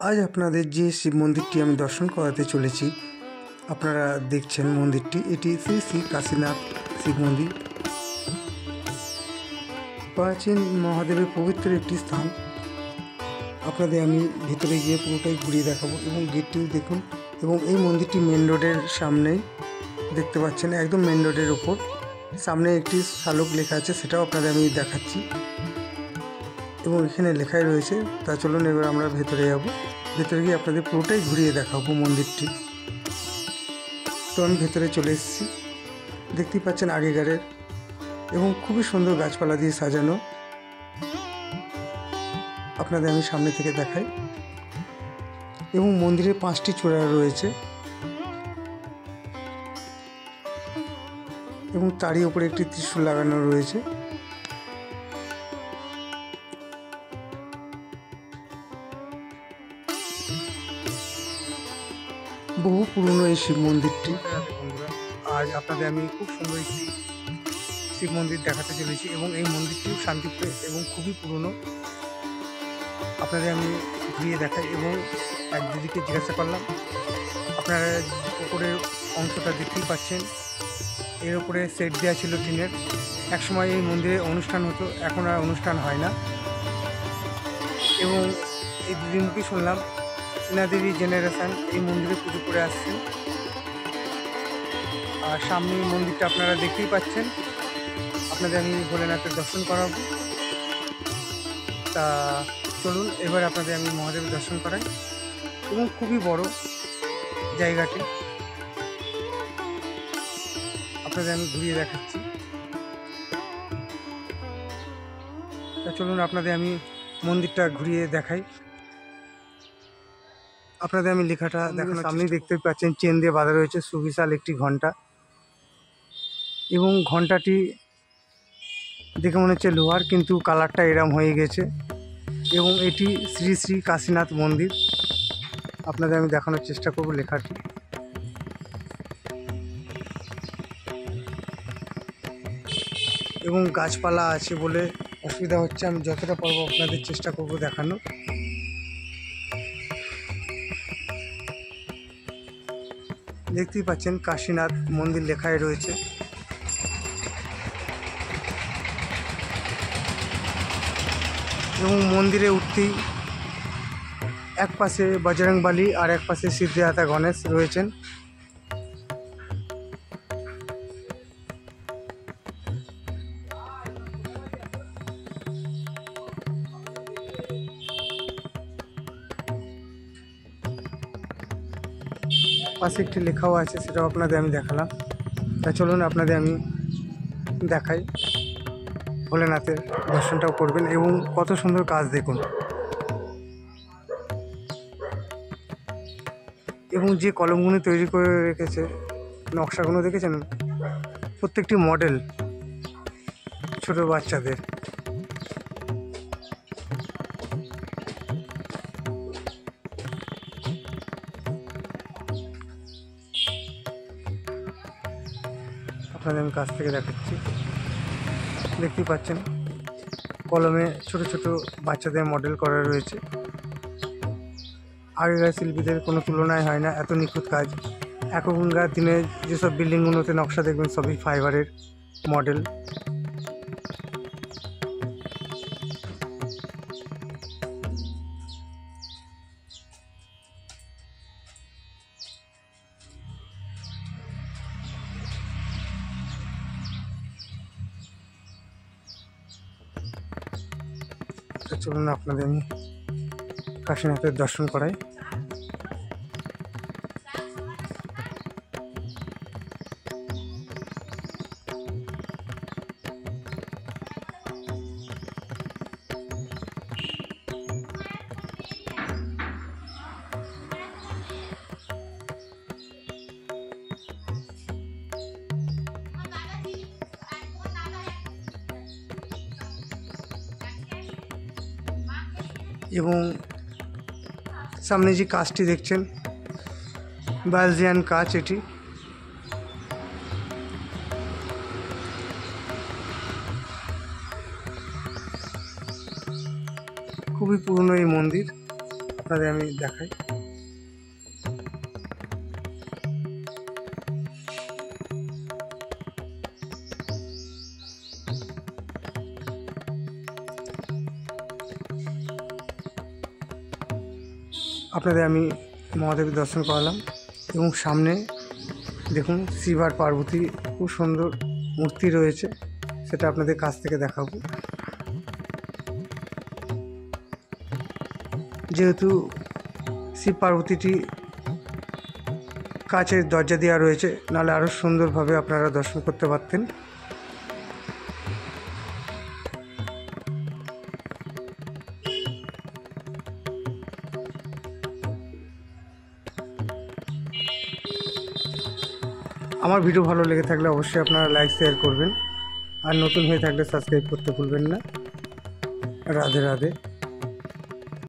আজ আপনাদের যে শিব মন্দিরটি আমি দর্শন করাতে চলেছি, আপনারা দেখছেন মন্দিরটি, এটি শ্রী শ্রী কাশীনাথ শিব মন্দির। প্রাচীন মহাদেবের পবিত্র একটি স্থান। আপনাদের আমি ভিতরে গিয়ে পুরোটাই ঘুরিয়ে দেখাবো এবং গেটটিও দেখুন। এবং এই মন্দিরটি মেন রোডের সামনেই দেখতে পাচ্ছেন, একদম মেন রোডের ওপর। সামনে একটি শালক লেখা আছে, সেটাও আপনাদের আমি দেখাচ্ছি এবং এখানে লেখাই রয়েছে। তা চলুন এবার আমরা ভেতরে যাব। ভেতরে গিয়ে আপনাদের পুরোটাই ঘুরিয়ে দেখাবো মন্দিরটি। তো আমি ভেতরে চলে এসেছি, দেখতেই পাচ্ছেন আগেকারের এবং খুবই সুন্দর গাছপালা দিয়ে সাজানো। আপনাদের আমি সামনে থেকে দেখাই। এবং মন্দিরে 5টি চূড়া রয়েছে এবং তারই উপরে একটি ত্রিশূল লাগানো রয়েছে। বহু পুরনো এই শিব মন্দিরটি। বন্ধুরা, আজ আপনাদের আমি খুব সুন্দর একটি শিব মন্দির দেখাতে চলেছি এবং এই মন্দিরটিও শান্তিপ্রিয় এবং খুবই পুরনো। আপনাদের আমি ঘুরিয়ে দেখাই এবং এক দিদিকে জিজ্ঞাসা করলাম। আপনারা উপরের অংশটা দেখতেই পাচ্ছেন, এর উপরে সেট দেওয়া ছিল টিনের। একসময় এই মন্দিরে অনুষ্ঠান হতো, এখন আর অনুষ্ঠান হয় না। এবং এই দিদির মুখে শুনলাম এনাদেরই জেনারেশান এই মন্দিরে পুজো করে আসছেন। আর সামনে মন্দিরটা আপনারা দেখতেই পাচ্ছেন। আপনাদের আমি ভোলেনাথের দর্শন করাবো। তা চলুন এবার আপনাদের আমি মহাদেবের দর্শন করাই। এবং খুবই বড় জায়গাটি, আপনাদের আমি ঘুরিয়ে দেখাচ্ছি। তা চলুন আপনাদের আমি মন্দিরটা ঘুরিয়ে দেখাই। আপনাদের আমি লেখাটা দেখানোর সামনেই দেখতে পাচ্ছেন, চেন দিয়ে বাঁধা রয়েছে সুবিশাল একটি ঘন্টা। এবং ঘন্টাটি দেখে মনে হচ্ছে লোহার, কিন্তু কালারটা এরম হয়ে গেছে। এবং এটি শ্রী শ্রী কাশীনাথ মন্দির। আপনাদের আমি দেখানোর চেষ্টা করব লেখাটি। এবং গাছপালা আছে বলে অসুবিধা হচ্ছে, আমি যতটা পারবো আপনাদের চেষ্টা করব দেখানো। দেখতেই পাচ্ছেন কাশীনাথ মন্দির লেখাই রয়েছে। এবং মন্দিরে উঠতেই এক পাশে বজরংবলী আর এক পাশে সিদ্ধিদাতা গণেশ রয়েছেন। পাশে একটি লেখাও আছে, সেটাও আপনাদের আমি দেখালাম। তা চলুন আপনাদের আমি দেখাই। ভোলেনাথের দর্শনটাও করবেন এবং কত সুন্দর কাজ দেখুন। এবং যে কলমগুলো তৈরি করে রেখেছে, নকশাগুলো দেখেছেন, প্রত্যেকটি মডেল ছোট বাচ্চাদের। আপনাদের আমি কাছ থেকে দেখাচ্ছি। দেখতেই পাচ্ছেন কলমে ছোট ছোট বাচ্চাদের মডেল করা রয়েছে। আগেকার শিল্পীদের কোনো তুলনায় হয় না, এত নিখুঁত কাজ। এখনকার দিনে যেসব বিল্ডিংগুলোতে নকশা দেখবেন সবই ফাইবারের মডেল। চলুন আপনাদের আমি কাশীনাথের দর্শন করাই। এবং সামনে যে কাজটি দেখছেন, বালজিয়ান কাজ, এটি খুবই পুরনো এই মন্দির। আপনাদের আমি দেখাই। আপনাদের আমি মহাদেবের দর্শন করালাম এবং সামনে দেখুন শিব আর পার্বতী খুব সুন্দর মূর্তি রয়েছে, সেটা আপনাদের কাছ থেকে দেখাবো। যেহেতু শিব পার্বতীটি কাচের দরজা দেওয়া রয়েছে, নাহলে আরও সুন্দরভাবে আপনারা দর্শন করতে পারতেন। আমার ভিডিও ভালো লেগে থাকলে অবশ্যই আপনারা লাইক শেয়ার করবেন, আর নতুন হয়ে থাকলে সাবস্ক্রাইব করতে ভুলবেন না। রাধে রাধে।